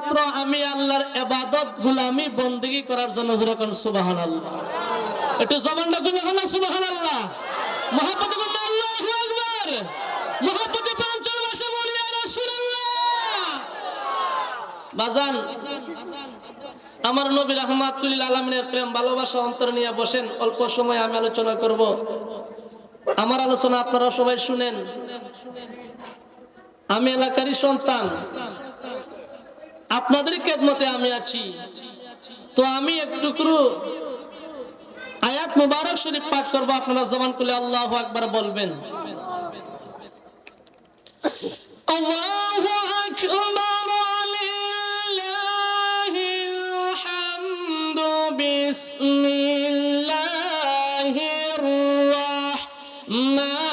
একমাত্র আমি আল্লাহর ইবাদত গোলামি বندگی করার জন্য যখন সুবহানাল্লাহ একটু জবানটা খুলে বলো সুবহানাল্লাহ মহব্বত করে আল্লাহু আকবার মহব্বতে পাঁচজন ভাষা বলি ইয়া রাসূলুল্লাহ বাজান আমার নবী রাহমাতুল লিল আলামিনের প্রেম ভালোবাসা অন্তর নিয়ে বসেন অল্প সময় আমি আলোচনা করব আমার আলোচনা আপনারা সবাই শুনেন আমি এলাকারই সন্তান আপনাদের খেদমতে আমি আছি তো আমি একটুকরো আয়াত মুবারক শরীফ পাঠ করব আপনারা জবান খুলে আল্লাহু আকবার বলবেন আল্লাহু আকবার লিল্লাহিল হামদু বিসমিল্লাহির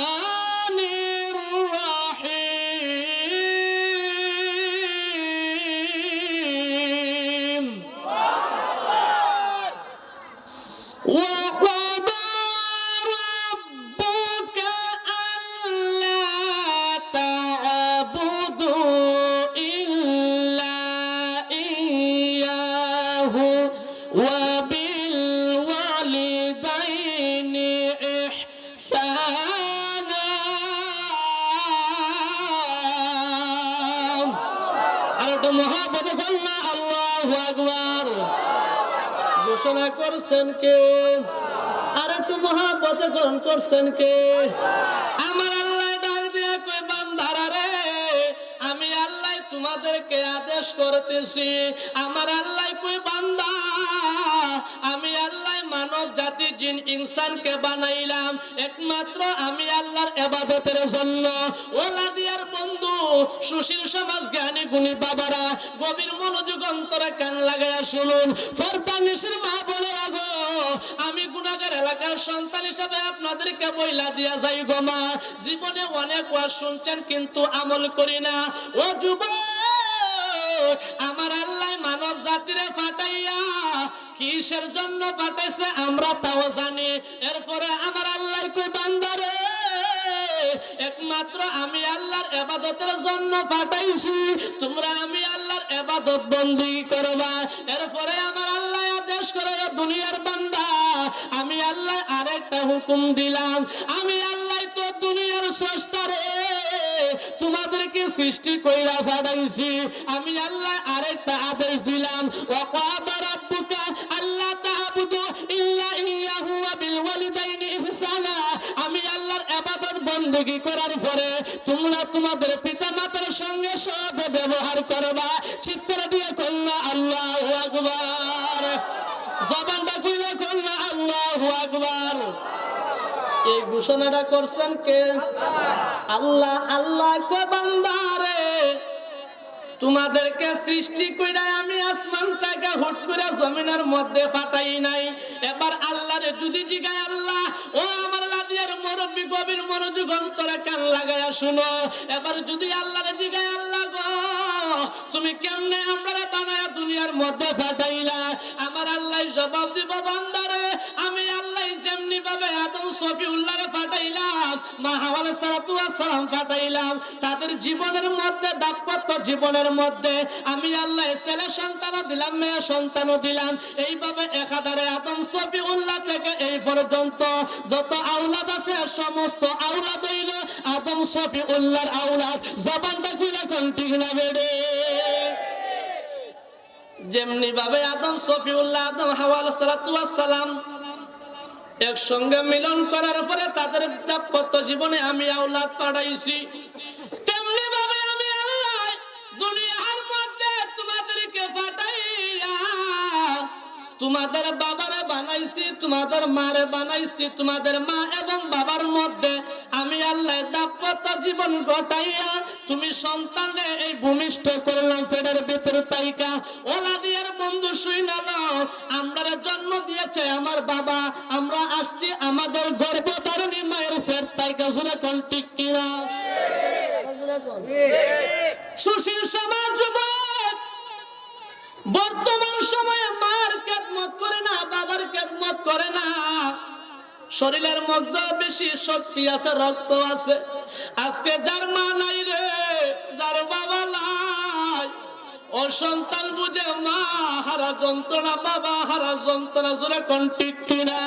রাহমানির রাহিম وقضى ربك ألا تعبدوا إلا إياه وبالوالدين إحسانا أردت محبة قلنا الله أكبر ঘোষণা করছেন কে আর একটু মহব্বতে গ্রহণ করছেন কে আমার আল্লাহ ডাক দিয়া কই বান্দারা রে আমি আল্লাহ তোমাদেরকে আদেশ করতেছি আমার আল্লাহ কই বান্দা আমি আল্লাহ মানব জাতি জিন ইনসানকে বানাইলাম একমাত্র আমি আল্লাহর ইবাদতের জন্য ওলাদিয়ার বন্ধু সুশীল সমাজ জ্ঞানী গুণী বাবারা গভীর মনোযোগ অন্তরে কান লাগায়া শুনুন ফরদানিসের মা বলে গো আমি গুনাহগার এলাকার সন্তান হিসেবে আপনাদেরকে বইলা দিয়া যাই গো মা জীবনে অনেক ওয়াজ শুনছেন কিন্তু আমল করি না ও যুবক আমার আল্লাহ মানব জাতিরে ফাটাইয়া কিসের জন্য পাঠাইছে আমরা তাও জানি এরপরে আমার আল্লাহ কই বান্দারে একমাত্র আমি আল্লাহর ইবাদতের জন্য পাঠাইছি তোমরা আমি আল্লাহর ইবাদত বندگی করবা এরপরে আমার আল্লাহ আদেশ করে দুনিয়ার বান্দা আমি আল্লাহ আরেকটা হুকুম দিলাম আমি আল্লাহ তো দুনিয়ার স্রষ্টা রে তোমাদেরকে সৃষ্টি কইরা পাঠাইছি আমি আল্লাহ আরেকটা আদেশ দিলাম ওয়াকাদা রাব্বুকা আল্লা তা'বুদু ইল্লা ইয়াহু ওয়া বিল ওয়ালিদাইনি ইহসানা আমি আল্লাহর ইবাদত বندگی করার পরে তোমরা তোমাদের পিতামাতার সঙ্গে সৎ ব্যবহার করবা চিৎকার দিয়ে কন্যা আল্লাহু আকবার জবানটা খুলে কন্যা আল্লাহু আকবার এই ঘোষণাটা করছেন কে আল্লাহ আল্লাহ কো বান্দারে তোমাদেরকে সৃষ্টি কইরা আমি আসমান থেকে হুট করে জমিনের মধ্যে ফাটাই নাই এবার আল্লাহরে যদি জিগায় আল্লাহ ও আমার লাদিয়ার মুরব্বি গভীর মনোযোগ অন্তরে কান লাগায়া শুনো এবার যদি আল্লাহরে জিগায় আল্লাহ গো তুমি কেমনে আমরারে বানায়া দুনিয়ার মধ্যে ফাটাইলা আমার আল্লাহ জবাব দিব বান্দারে আমি আল্লাহ যেমনি ভাবে আদম সফিউল্লাহরে ফাটাইলাম মা হাওয়া আলাইহিস সালাতু ওয়াস সালাম ফাটাইলাম তাদের জীবনের মধ্যে দাম্পত্য জীবনের মধ্যে আমি আল্লাহ ছেলে সন্তানও দিলাম মেয়ে সন্তানও দিলাম এইভাবে একাধারে আদম সফিউল্লাহ থেকে এই পর্যন্ত যত আওলাদ আছে সমস্ত আওলাদ হইল আদম সফিউল্লাহর আওলাদ জবানটা খুলে কোন ঠিক না বেড়ে যেমনি ভাবে আদম সফিউল্লাহ আদম হাওয়া আলাইহিস সালাতু ওয়াস সালাম একসঙ্গে মিলন করার পরে তাদের দাম্পত্য জীবনে আমি আওলাদ পাঠাইছি তেমনি ভাবে আমি আল্লাহ দুনিয়ার মধ্যে তোমাদেরকে পাঠাইয়া তোমাদের বাবারে বানাইছি তোমাদের মারে বানাইছি তোমাদের মা এবং বাবার মধ্যে আমি আল্লাহ দাম্পত্য জীবন ঘটাইয়া তুমি সন্তানরে এই ভূমিষ্ঠ করলাম পেটের ভিতর তাইকা ওলাদিয়ার বন্ধু শুইনা নাও আমরারে জন্ম দিয়েছে আমার বাবা আমরা আসছি আমাদের গর্ভধারিণী মায়ের পেট তাইকা শুনে কোন ঠিক কিনা সুশীল সমাজ যুবক বর্তমান সময়ে মার খেদমত করে না বাবার খেদমত করে না শরীরের মধ্যে বেশি শক্তি আছে রক্ত আছে আজকে যার মা নাই রে যার বাবা নাই ও সন্তান বুঝে মা হারা যন্ত্রণা, বাবা হারা যন্ত্রণা, জোরে কোন ঠিক কিনা?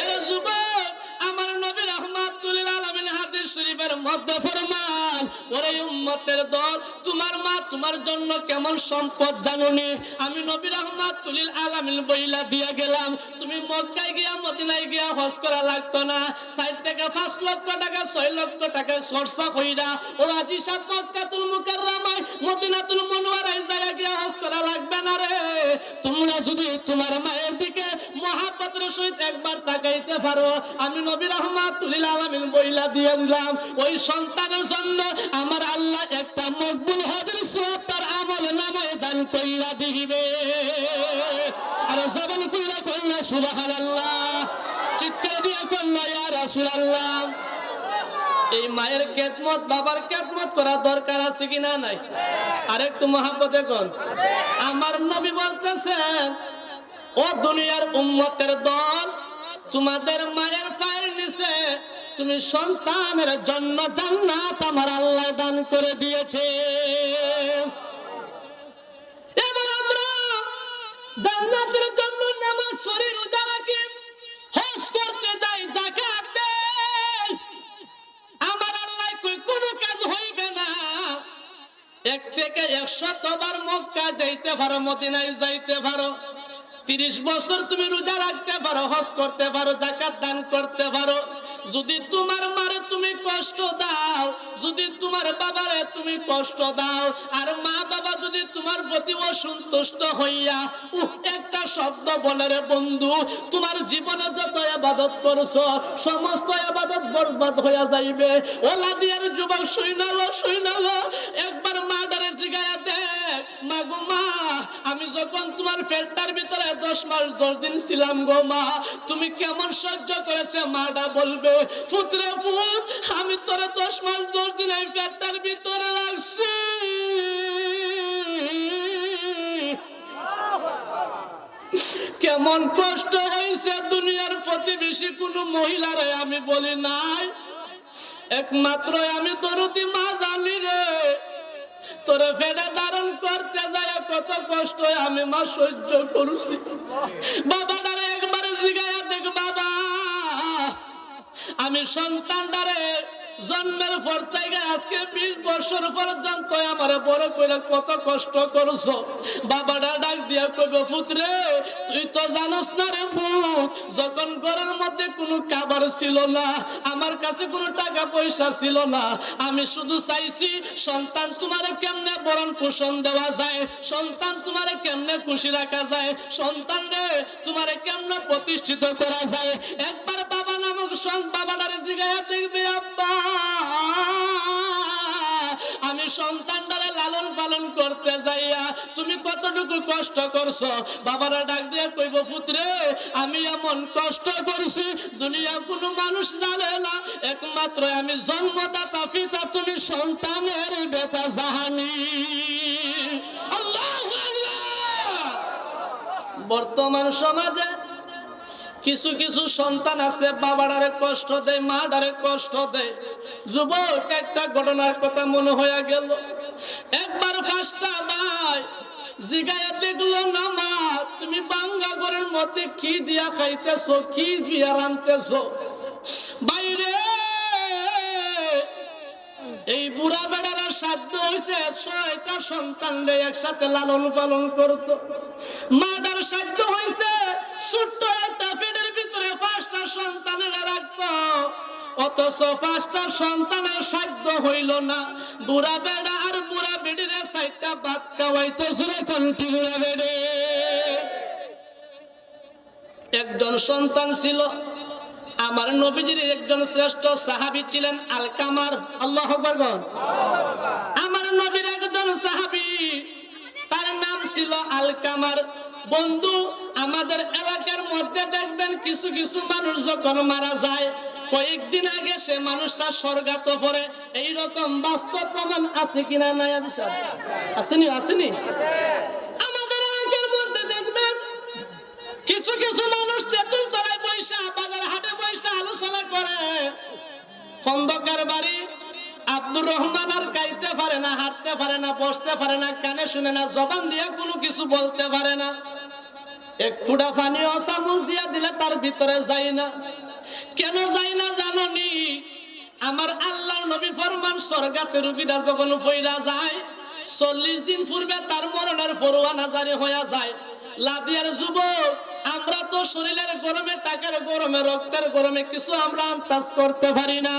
এর যুবক, আমার নবী রাহমাতুল লিল আলামিন হাদিস শরীফের মধ্যে ফরমান, ওরে উম্মতের দল, তোমার মা তোমার জন্য কেমন সম্পদ জানোনি? আমি নবী রাহমাতুল লিল আলামিন বইলা দিয়া গেলাম, তুমি মক্কায় গিয়া মদিনায় গিয়া হজ করা লাগতো না। 4 থেকে 5 লক্ষ টাকা 6 লক্ষ টাকা খরচা কইরা ও আজি সাত মক্কাতুল মুকাররমায় মদিনাতুল মুনওয়ারায় জায়গা গিয়া হজ করা লাগবে না রে। তোমরা যদি তোমার মায়ের দিকে মহাব্বতের সহিত একবার তাকাইতে পারো, আমি নবী রাহমাতুল লিল আলামিন বইলা দিয়ে দিলাম, ওই সন্তানের জন্য আমার আল্লাহ একটা মকবুল হজের সওয়াব তার আমল নামায় দান কইরা দিবে। আর জবান কইরা কইনা সুবহানাল্লাহ, চিৎকার দিয়ে কইনা ইয়া রাসূলুল্লাহ। এই মায়ের খেদমত, বাবার খেদমত করা দরকার আছে কি না? নাই? আরেকটু মহব্বতে কোন। আমার নবী বলতেছেন, ও দুনিয়ার উম্মতের দল, তোমাদের মায়ের পায়ের নিচে তুমি সন্তানের জন্য জান্নাত আমার আল্লাহ দান করে দিয়েছে। এবার আমরা জান্নাতের জন্য নামাজ পড়ি, রোজা রাখি, হজ করতে যাই, যাকাত দেই, আমার আল্লাহ কই কোনো কাজ হইবে না। 1 থেকে 100 বার মক্কা যাইতে পারো, মদিনায় যাইতে পারো, 30 বছর তুমি রোজা রাখতে পারো, হজ করতে পারো, যাকাত দান করতে পারো, যদি তোমার মারে তুমি কষ্ট দাও, যদি তোমার বাবারে তুমি কষ্ট দাও, আর মা বাবা যদি তোমার প্রতি অসন্তুষ্ট হইয়া একটা শব্দ বলে, রে বন্ধু, তোমার জীবনে যত ইবাদত করছো সমস্ত ইবাদত বরবাদ হইয়া যাইবে। ওলা দিয়ার যুবক শুইনালো, একবার মা ডারে জিগায়া দেখ, মা গো মা, আমি যখন তোমার পেটটার ভিতরে 10 মাস 10 দিন ছিলাম গো মা, তুমি কেমন সহ্য করেছে? মাটা বলবে, পুত্রে পুত, আমি তোরে 10 মাস 10 দিন এই পেটটার ভিতরে রাখছি, কেমন কষ্ট হয়েছে। দুনিয়ার প্রতিবেশী কোন মহিলারে আমি বলি নাই, একমাত্র আমি দরদি মা জানি রে। তোরে ফেলে ধারণ করতে যায় কত কষ্ট আমি মা সহ্য করছি। বাবাটারে একবারে জিগায়া দেখ, বাবা, আমি সন্তানটারে জন্মের পর থেকে আজকে 20 বছর পর্যন্ত আমারে বড় করে কত কষ্ট করছো। বাবাটা ডাক দিয়া কইবে, পুত্রে, তুই তো জানোস না রে পুত, যখন ঘরের মধ্যে কোনো খাবার ছিল না, আমার কাছে কোনো টাকা পয়সা ছিল না, আমি শুধু চাইছি সন্তান তোমারে কেমনে ভরণ পোষণ দেওয়া যায়, সন্তান তোমারে কেমনে খুশি রাখা যায়, সন্তান রে তোমারে কেমনে প্রতিষ্ঠিত করা যায়। একবার বাবা নামক বাবাটারে জিগায়া দেখবে, আব্বা, আমি সন্তানটারে লালন পালন করতে যাইয়া তুমি কতটুকু কষ্ট করছো। বাবারা ডাক দিয়ে কইব, পুত্রে, আমি এমন কষ্ট করছি দুনিয়া কোনো মানুষ জানে না, একমাত্র আমি জন্মদাতা পিতা, তুমি সন্তানের বেটা জাহানি। আল্লাহু আকবার। বর্তমান সমাজে কিছু কিছু সন্তান আছে, বাবাটারে কষ্ট দেয়, মাটারে কষ্ট দেয়। যুবক, একটা ঘটনার কথা মনে হয়ে গেল। একবার 5টা ভাই জিগায়া দেখলো, না মা, তুমি বাঙ্গা ঘরের মধ্যে কি দিয়া খাইতেছো, কি দিয়া রান্তেছো? বাইরে এই বুড়া বেড়ারা সাধ্য হয়েছে 6টা সন্তান একসাথে লালন পালন করতো। মাদার সাধ্য হয়েছে ছোট্ট একটা পেটের ভিতরে 5টা সন্তানেরা রাখতো, অথচ 5টা সন্তানের সাধ্য হইল না। বুড়া বেড়া আর বুড়া বেড়িরে 4টা ভাত খাওয়াইতো। বুড়া বেড়ে একজন সন্তান ছিল, আমার নবীজির একজন শ্রেষ্ঠ সাহাবী ছিলেন আলকামার। আল্লাহু আকবার। আমার নবীর একজন সাহাবী, তার নাম ছিল আলকামার। বন্ধু, আমাদের এলাকার মধ্যে দেখবেন কিছু কিছু মানুষ যখন মারা যায়, কয়েকদিন আগে সে মানুষটা স্বর্গাত পড়ে, এইরকম বাস্তব প্রমাণ আছে কিনা? নাই? আসেনি? আসেনি? আমাদের এলাকার মধ্যে দেখবেন কিছু কিছু মানুষ তেঁতুল তলায় পয়সা, বাজার হাটে পয়সা আলোচনা করে, খন্দকার বাড়ি, আব্দুর রহমান আর গাইতে পারে না, হাঁটতে দাঁড়াইতে পারে না, বসতে পারে না, কানে শুনে না, জবান দিয়ে কোনো কিছু বলতে পারে না। এক ফুটা পানিও চামচ দিয়া দিলে তার ভিতরে যায় না। কেন যায় না জাননি? আমার আল্লাহর নবী ফরমান, স্বর্গাতে রুগীটা যখন পইরা যায় 40 দিন পূর্বে তার মরণের পরোয়ানা জারি হয়ে যায়। লাদিয়ার যুবক, আমরা তো শরীরের গরমে, টাকার গরমে, রক্তের গরমে কিছু আমরা আন্দাজ করতে পারি না।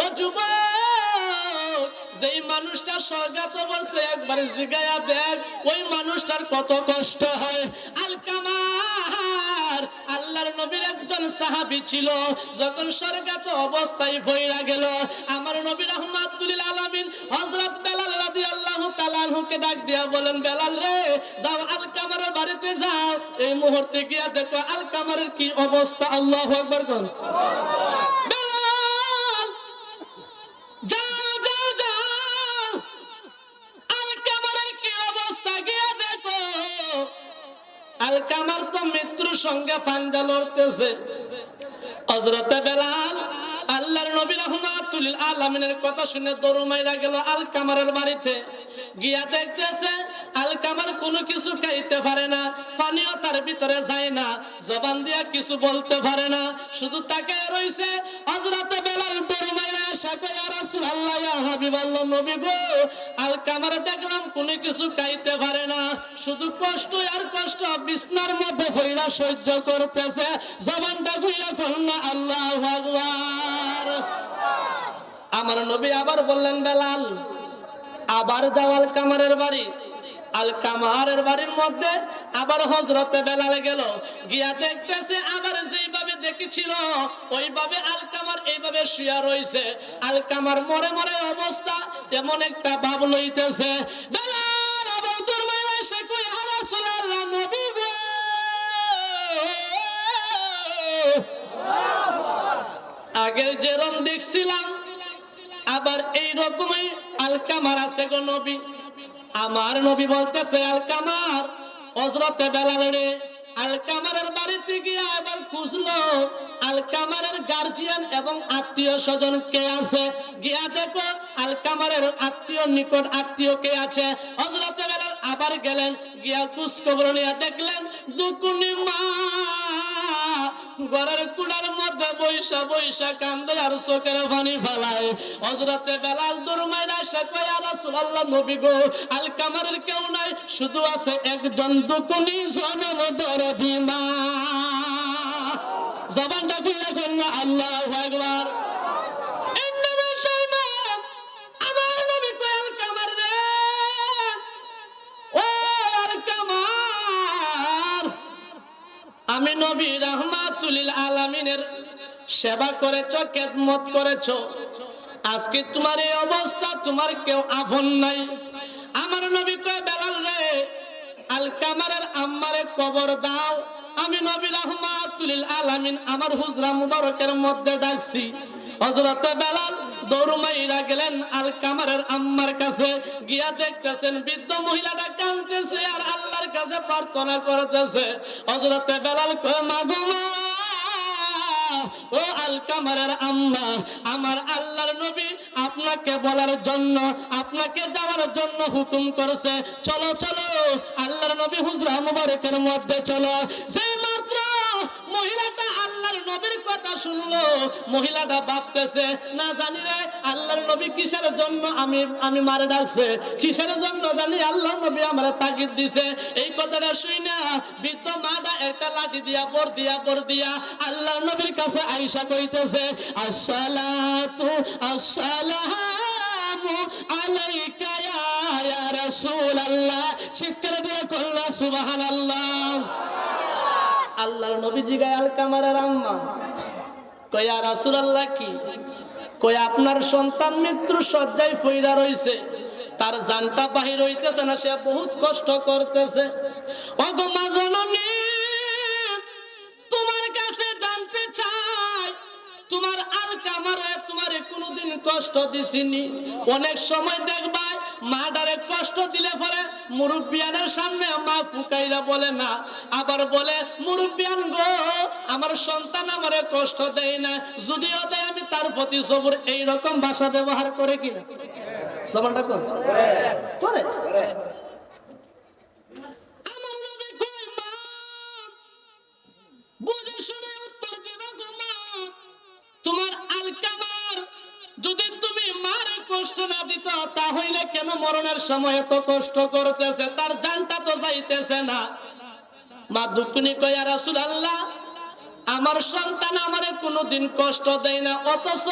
ও যুবক, যেই মানুষটা স্বর্গাতে বলছে একবার জিগায়া দেখ ওই মানুষটার কত কষ্ট হয়। আলকামার আল্লাহর নবীর একজন সাহাবী ছিল, যখন স্বর্গাতে অবস্থায় পইরা গেল, আমার নবী রাহমাতুল লিল আলামিন হযরত বেলাল রাদিয়াল্লাহু তাআলা আনহুকে ডাক দিয়া বলেন, বেলাল রে, যাও আলকামারের বাড়িতে যাও, এই মুহূর্তে গিয়া দেখো আলকামারের কি অবস্থা। আল্লাহু আকবার কোন। বেলাল যাও যাও যাও, আলকামারের কি অবস্থা গিয়া দেখো। আলকামার তো মৃত্যুর সঙ্গে পাঞ্জা লড়তেছে। হযরতে বেলাল আল্লাহর নবী রাহমাতুল লিল আলামিনের কথা শুনে দৌড় মাইরা গেল আলকামারের বাড়িতে। গিয়া দেখতেছে আলকামার কোনো কিছু খাইতে পারে না, পানিও তার ভিতরে যায় না, জবান দিয়া কিছু বলতে পারে না, শুধু তাকায় রইছে। হযরতে বেলাল দৌড় মাইরা এসে কয়, ইয়া রাসূলুল্লাহ, ইয়া হাবিবাল্লাহ, নবী গো, আলকামার দেখলাম কোনো কিছু খাইতে পারে না, শুধু কষ্ট আর কষ্ট, বিছনার মধ্যে পইরা সহ্য করতেছে, জবানটা খুইলা বলনা আল্লাহু আকবার। আমার নবী আবার বললেন, বেলাল আবার যাও আলকামারের বাড়ি। আলকামারের বাড়ির মধ্যে আবার হযরতে বেলাল গেল, গিয়া দেখতেছে আবার যেইভাবে দেখেছিল ওইভাবে আলকামার এইভাবে শুয়া রইছে। আলকামার মরে মরে অবস্থা, এমন একটা ভাব লইতেছে। বেলাল আবার দরবারে এসে কই, ইয়া রাসূলুল্লাহ, নবী গো, আগের যেরকম দেখছিলাম আবার এই রকমই আলকামার আছে গো নবী। আমার নবী বলতেছে, আলকামার, হযরতে বেলাল রে, আলকামারের বাড়িতে গিয়ে আবার খুঁজলো আলকামারের গার্জিয়ান এবং আত্মীয় স্বজন কে আছে। গিয়া দেখো আলকামারের আত্মীয়, নিকট আত্মীয় কে আছে। হযরতে বেলাল আবার গেলেন, গিয়া খোঁজ খবর নিয়ে দেখলেন দুকুনি মা ঘরের কুড়ার মধ্যে বৈশা বৈশা কান্দে আর চোখের পানি ফেলায়। হযরতে বেলাল দৌড় মাইরা এসে কয়, ইয়া রাসূলুল্লাহ, নবী গো, আলকামারের কেউ নাই, শুধু আছে একজন দুকুনি জনম দরদি মা। জবানটা খুলে বলল আল্লাহু আকবার। আমার নবী কয়, আলকামার রে, ও আলকামার, আমি নবী রাহমাতুল লিল আলামিনের সেবা করেছো, খেদমত করেছো, আজকে তোমার এই অবস্থা, তোমার কেউ আপন নাই। আমার নবী কয়, বেলাল রে, আলকামারের আম্মারে কবর দাও। আমি নবী রাহমাতুল লিল আলামিন আমার হুজরা মুবারকের মধ্যে ডাকছি। হযরতে বেলাল দৌড় মাইরা গেলেন আলকামারের আম্মার কাছে। গিয়া দেখতেছেন বৃদ্ধ মহিলাটা কাঁদতেছে আর আল্লাহর কাছে প্রার্থনা করতেছে। হযরতে বেলাল কয়, মা গো মা, ও আলকামারের আম্মা, আমার আল্লাহর নবী আপনাকে বলার জন্য, আপনাকে যাওয়ার জন্য হুকুম করেছে, চলো চলো, আল্লাহর নবী হুজরা মুবারকের মধ্যে চলো। সেই মাত্র মহিলাটা আল্লাহর নবীর কথা শুনলো, মহিলাটা ভাবতেছে, না জানি রে আল্লাহর নবী কিসের জন্য আমি মারে ডাকছে, কিসের জন্য জানি আল্লাহর নবী আমারে তাগিদ দিছে। এই কথাটা শুই না বৃদ্ধ মাটা একটা লাঠি দিয়া বর দিয়া আল্লাহর নবীর কাছে আয়েশা কইতেছে, আসসালাতু আসসালামু আলাইকা ইয়া রাসূলুল্লাহ। চিৎকার দিয়ে কইলা সুবহানাল্লাহ। আল্লাহর নবী জিগায় আলকামারের আম্মা, কয়, ইয়া রাসূলুল্লাহ, কি কই? আপনার সন্তান মৃত্যুর শয্যায় পইড়া রইছে, তার জানটা বাহির হইতেছে না, সে বহুত কষ্ট করতেছে। ওগো মা জননী, তোমার কাছে জানতে চাই, তোমার আলকামারে তোমারে কোনোদিন কষ্ট দিছিনি? অনেক সময় দেখবা মাটারে কষ্ট দিলে পরে মুরব্বিয়ানের সামনে মা ফুকাইরা বলে না, আবার বলে, মুরব্বিয়ান গো, আমার সন্তান আমারে কষ্ট দেয় না, যদিও দেয় আমি তার প্রতি সবুর, এইরকম ভাষা ব্যবহার করে কিনা? জবানটা কোন করে বুঝে শুনে উত্তর দিবা গো মা। তোমার আলকামার যদি তুমি মারে কষ্ট না দিত তাহলে কেন মরণের সময় এত কষ্ট করতেছে, তার জানটা তো যাইতেছে না। মা দুঃখনি কয় ইয়া রাসূলুল্লাহ, আমার সন্তান আমারে কোনোদিন কষ্ট দেয় না, অথচ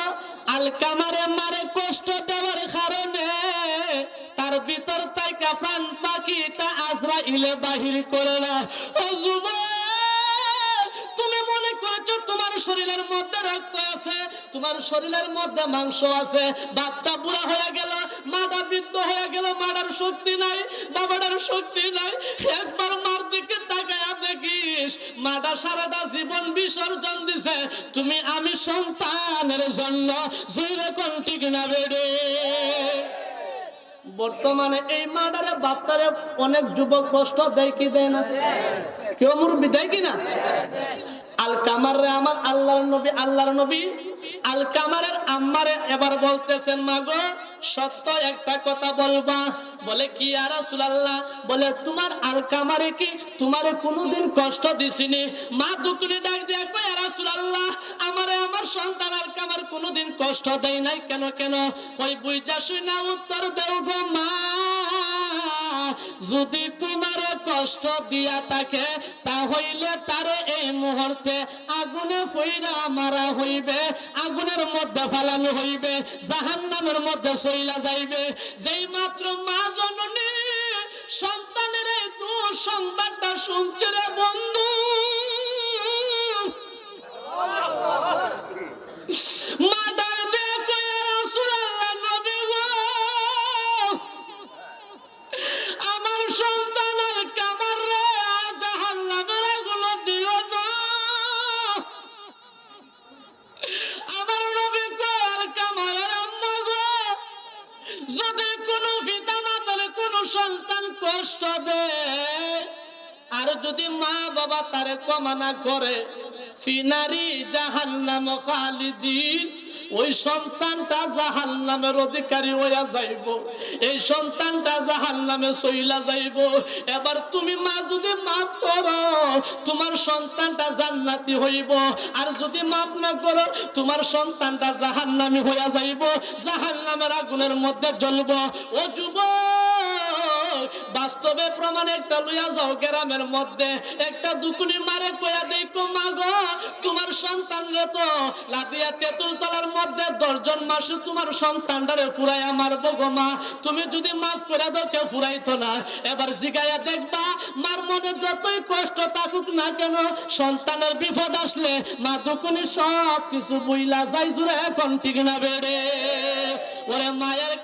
আলকামারে মারে কষ্ট দেওয়ার কারণে তার ভিতর থেকে প্রাণ পাখিটা আজরাইলে বাহির করে না। ও যুবক, তুমি মনে করেছো তোমার শরীরের মধ্যে রক্ত আছে, তোমার শরীরের মধ্যে মাংস আছে, বাপটা বুড়া হয়ে গেল, মাটা বৃদ্ধ হয়ে গেল, মাটার শক্তি নাই, বাবাটার শক্তি নাই। একবার মার দিকে তাকায়া দেখিস মাটা সারাটা জীবন বিসর্জন দিছে, তুমি আমি সন্তানের জন্য যেরকম ঠিক না বেড়ে। বর্তমানে এই মাটারে বাপটারে অনেক যুবক কষ্ট দেয় কি দেয় না? কেউ মুরব্বি দেয় কিনা? আলকামার রে আমার আল্লাহর নবী আলকামারের আম্মারে এবার বলতেছেন, মাগো সত্য একটা কথা বলবা। বলে কি ইয়া রাসূলুল্লাহ? বলে তোমার আলকামারে কি তোমারে কোনোদিন কষ্ট দিছিনি? মা দুকুনি ডাক দিয়া কয় ইয়া রাসূলুল্লাহ, আমারে আমার সন্তান আলকামার কোনোদিন কষ্ট দেয় নাই। কেন কেন? ওই বুইজা শুনা উত্তর দেও গো মা। যদি তোমারে কষ্ট দিয়া থাকে তাহলে তারে এই মুহূর্তে আগুনে ফইরা মারা হইবে, আগুনের মধ্যে ফালানো হইবে, জাহান্নামের মধ্যে চইলা যাইবে। যেই মাত্র মা জননী সন্তানের এই দুঃসংবাদটা শুনছে রে বন্ধু, মা ডাক দিয়ে কয় ইয়া রাসূলুল্লাহ, নবী গো, আমার সন্তান আলকামার রে জাহান্নামের আগুনে দিও না। আমার নবী কয় আলকামারের আম্মা গো, যদি কোনো পিতা মাতার কোনো সন্তান কষ্ট দেয় আর যদি মা বাবা তারে ক্ষমা না করে, ফিনারি জাহান্নাম খালিদিন, ওই সন্তানটা জাহান্নামের অধিকারী হইয়া যাইব, এই সন্তানটা জাহান্নামে চইলা যাইব। এবার তুমি মা যদি মাফ করো তোমার সন্তানটা জান্নাতি হইব, আর যদি মাফ না করো তোমার সন্তানটা জাহান্নামী হইয়া যাইব, জাহান্নামের আগুনের মধ্যে জ্বলব। ও যুবক, বাস্তবে প্রমাণ একটা লইয়া যাও, গ্রামের মধ্যে একটা দুকুনি মারে কইয়া দেখো, মা গো তোমার সন্তানরে তো লাদিয়া তেঁতুল তলার মধ্যে 10 জন মাসে তোমার সন্তানটারে ফুরাইয়া মারবো গো মা, তুমি যদি মাফ করে দাও কেউ ফুরাইতো না। এবার জিগাইয়া দেখবা মার মনে যতই কষ্ট থাকুক না কেন, সন্তানের বিপদ আসলে মা দুকুনি সব কিছু বুইলা যাই জুড়ে এখন ঠিক না বেড়ে। ওরে মায়ের